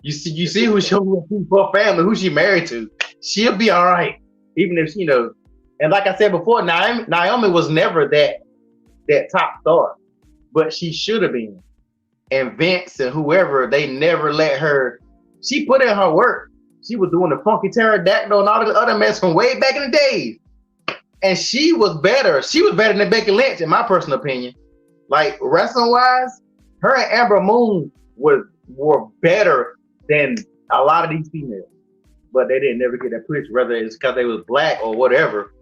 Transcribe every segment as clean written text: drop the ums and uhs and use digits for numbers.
You see who she her family, who she married to. She'll be all right, even if And like I said before, Naomi was never that top star, but she should have been. And Vince and whoever, they never let her. She put in her work. She was doing the funky pterodactyl and all the other mess from way back in the days. And she was better. She was better than Becky Lynch, in my personal opinion. Like wrestling wise, her and Amber Moon were better than a lot of these females. But they didn't never get that push, whether it's because they was black or whatever.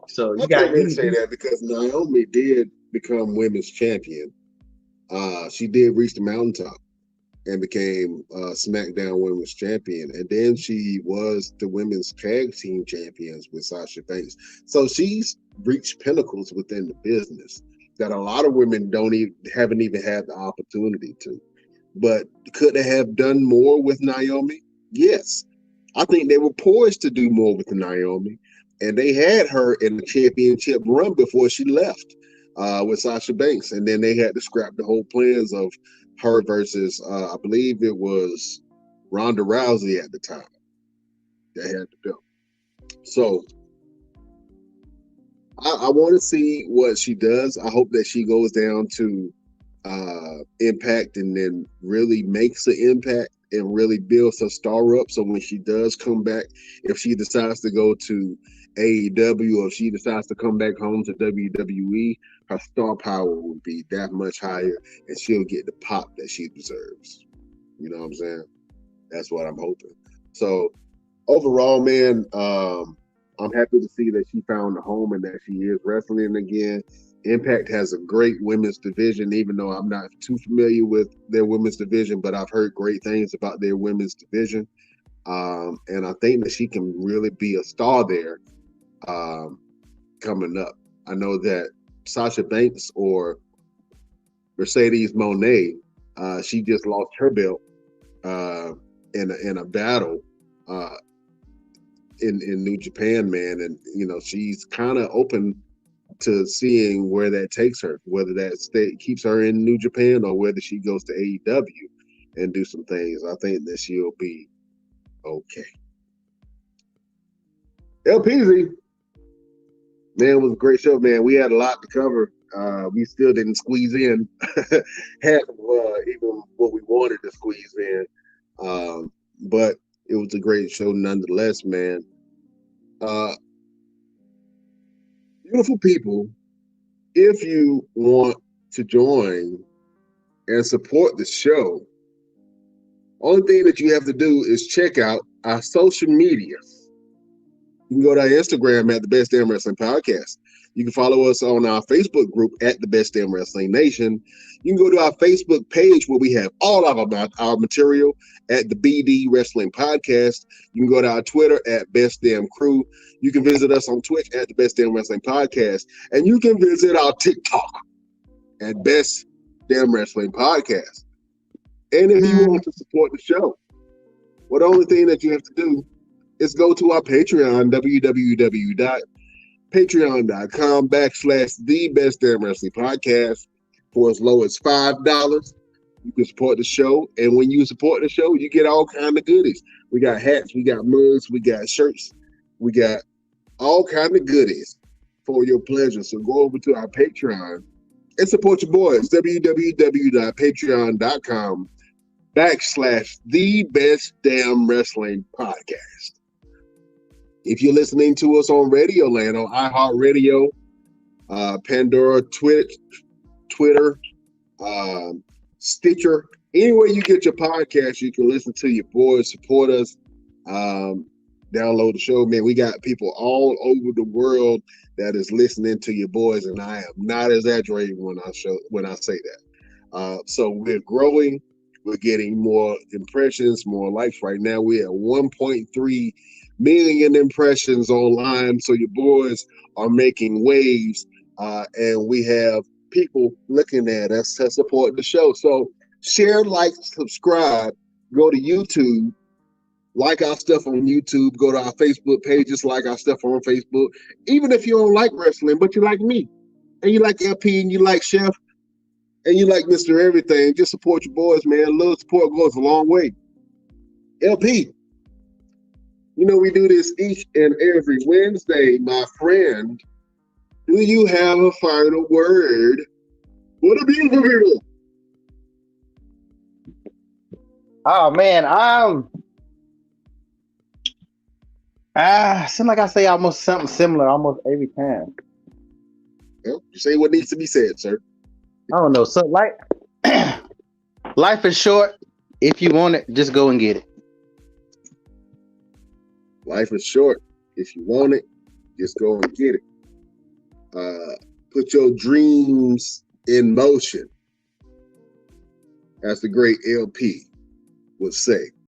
So you got to say that because Naomi did become women's champion. She did reach the mountaintop and became SmackDown Women's Champion, and then she was the Women's Tag Team Champions with Sasha Banks. So she's reached pinnacles within the business that a lot of women haven't even had the opportunity to. But could they have done more with Naomi? Yes, I think they were poised to do more with Naomi, and they had her in the championship run before she left. With Sasha Banks, and then they had to scrap the whole plans of her versus, I believe it was Ronda Rousey at the time. They had to go. So I want to see what she does. I hope that she goes down to Impact and then really makes an impact and really builds her star up. So when she does come back, if she decides to go to AEW or if she decides to come back home to WWE, her star power will be that much higher and she'll get the pop that she deserves. You know what I'm saying? That's what I'm hoping. So overall, man, I'm happy to see that she found a home and that she is wrestling again. Impact has a great women's division, even though I'm not too familiar with their women's division, but I've heard great things about their women's division. And I think that she can really be a star there coming up. I know that Sasha Banks or Mercedes Moné, she just lost her belt in a battle in New Japan, man. And, she's kind of open to seeing where that takes her, whether that keeps her in New Japan or whether she goes to AEW and do some things. I think that she'll be okay. LPZ, man, it was a great show, man. We had a lot to cover. We still didn't squeeze in half of even what we wanted to squeeze in. But it was a great show nonetheless, man. Beautiful people, if you want to join and support the show, only thing that you have to do is check out our social medias. You can go to our Instagram at the Best Damn Wrestling Podcast. You can follow us on our Facebook group at the Best Damn Wrestling Nation. You can go to our Facebook page where we have all of our material at the BD Wrestling Podcast. You can go to our Twitter at Best Damn Crew. You can visit us on Twitch at the Best Damn Wrestling Podcast. And you can visit our TikTok at Best Damn Wrestling Podcast. And if you want to support the show, well, the only thing that you have to do is go to our Patreon, www.patreon.com/the Best Damn Wrestling Podcast. For as low as $5, you can support the show. And when you support the show, you get all kinds of goodies. We got hats, we got mugs, we got shirts, we got all kinds of goodies for your pleasure. So go over to our Patreon and support your boys. www.patreon.com/the Best Damn Wrestling Podcast. If you're listening to us on Radio Land, on iHeartRadio, Pandora, Twitter, Stitcher, anywhere you get your podcast, you can listen to your boys, support us, download the show. Man, we got people all over the world that is listening to your boys, and I am not exaggerating when I say that. So we're growing. We're getting more impressions, more likes. Right now, we're at 1.3 million impressions online. So your boys are making waves, and we have people looking at us to support the show. So share, like, subscribe, go to YouTube, like our stuff on YouTube, go to our Facebook pages, like our stuff on Facebook. Even if you don't like wrestling, but you like me, and you like LP, and you like Chef, and you like Mr. Everything, just support your boys, man. A little support goes a long way. LP, you know we do this each and every Wednesday, my friend. Do you have a final word for the beautiful people? Oh man, seem like I say almost something similar almost every time. Well, you say what needs to be said, sir. I don't know. So like life is short. If you want it, just go and get it. Life is short. If you want it, just go and get it. Put your dreams in motion, as the great LP would say.